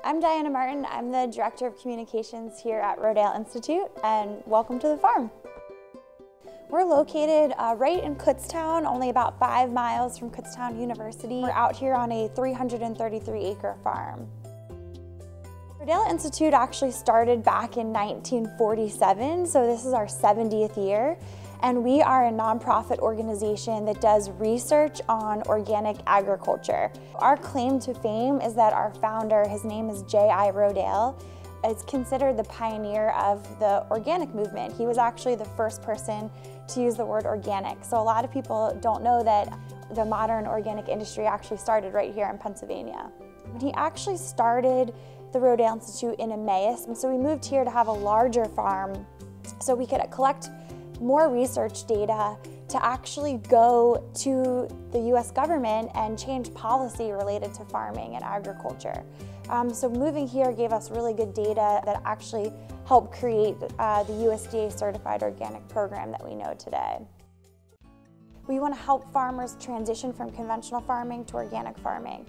I'm Diana Martin. I'm the Director of Communications here at Rodale Institute, and welcome to the farm. We're located right in Kutztown, only about 5 miles from Kutztown University. We're out here on a 333-acre farm. Rodale Institute actually started back in 1947, so this is our 70th year. And we are a nonprofit organization that does research on organic agriculture. Our claim to fame is that our founder, his name is J.I. Rodale, is considered the pioneer of the organic movement. He was actually the first person to use the word organic. So a lot of people don't know that the modern organic industry actually started right here in Pennsylvania. He actually started the Rodale Institute in Emmaus, and so we moved here to have a larger farm so we could collect more research data to actually go to the U.S. government and change policy related to farming and agriculture. So moving here gave us really good data that actually helped create the USDA certified organic program that we know today. We want to help farmers transition from conventional farming to organic farming.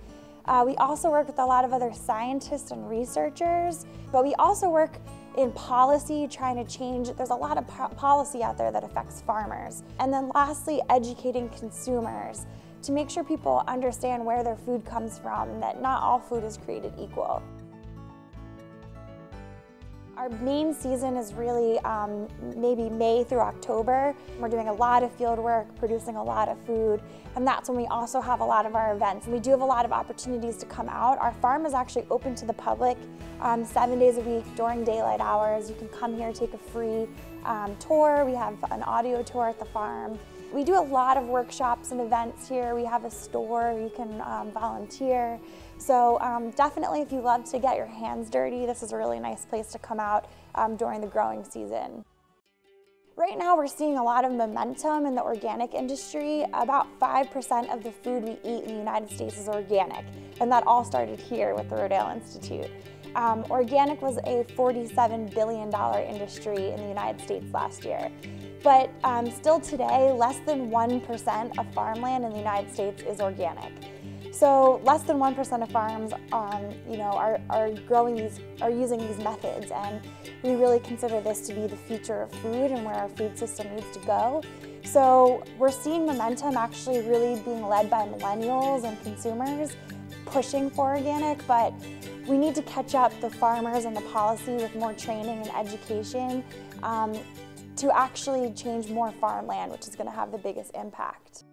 We also work with a lot of other scientists and researchers, but we also work in policy, trying to change. There's a lot of policy out there that affects farmers. And then lastly, educating consumers to make sure people understand where their food comes from and that not all food is created equal. Our main season is really maybe May through October. We're doing a lot of field work, producing a lot of food, and that's when we also have a lot of our events. And we do have a lot of opportunities to come out. Our farm is actually open to the public 7 days a week during daylight hours. You can come here, take a free tour. We have an audio tour at the farm. We do a lot of workshops and events here. We have a store, you can volunteer. So definitely if you love to get your hands dirty, this is a really nice place to come out during the growing season. Right now we're seeing a lot of momentum in the organic industry. About 5% of the food we eat in the United States is organic, and that all started here with the Rodale Institute. Organic was a $47 billion industry in the United States last year. But still today, less than 1% of farmland in the United States is organic. So less than 1% of farms are using these methods, and we really consider this to be the future of food and where our food system needs to go. So we're seeing momentum actually really being led by millennials and consumers pushing for organic, but we need to catch up the farmers and the policy with more training and education to actually change more farmland, which is going to have the biggest impact.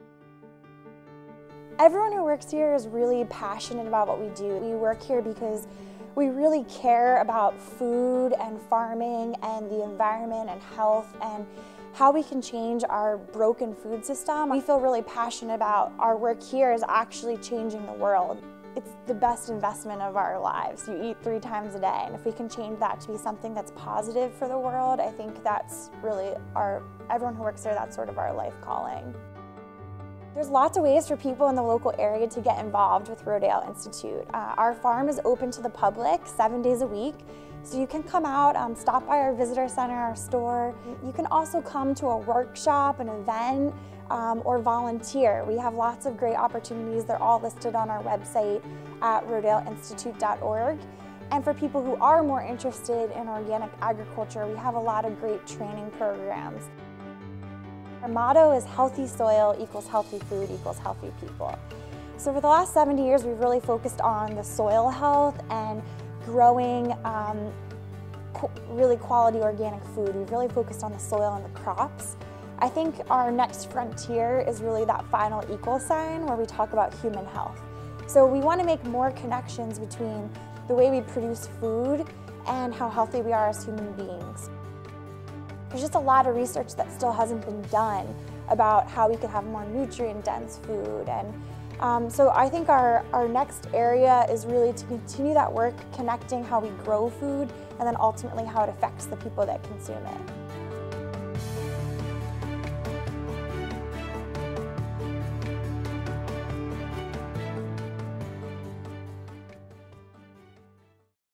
Everyone who works here is really passionate about what we do. We work here because we really care about food and farming and the environment and health and how we can change our broken food system. We feel really passionate about our work here is actually changing the world. It's the best investment of our lives. You eat 3 times a day, and if we can change that to be something that's positive for the world, I think that's really everyone who works there, that's sort of our life calling. There's lots of ways for people in the local area to get involved with Rodale Institute. Our farm is open to the public 7 days a week, so you can come out, stop by our visitor center, our store. You can also come to a workshop, an event, or volunteer. We have lots of great opportunities. They're all listed on our website at rodaleinstitute.org. And for people who are more interested in organic agriculture, we have a lot of great training programs. Our motto is healthy soil equals healthy food equals healthy people. So for the last 70 years, we've really focused on the soil health and growing really quality organic food. We've really focused on the soil and the crops. I think our next frontier is really that final equal sign where we talk about human health. So we want to make more connections between the way we produce food and how healthy we are as human beings. There's just a lot of research that still hasn't been done about how we could have more nutrient-dense food. And so I think our next area is really to continue that work, connecting how we grow food and then ultimately how it affects the people that consume it.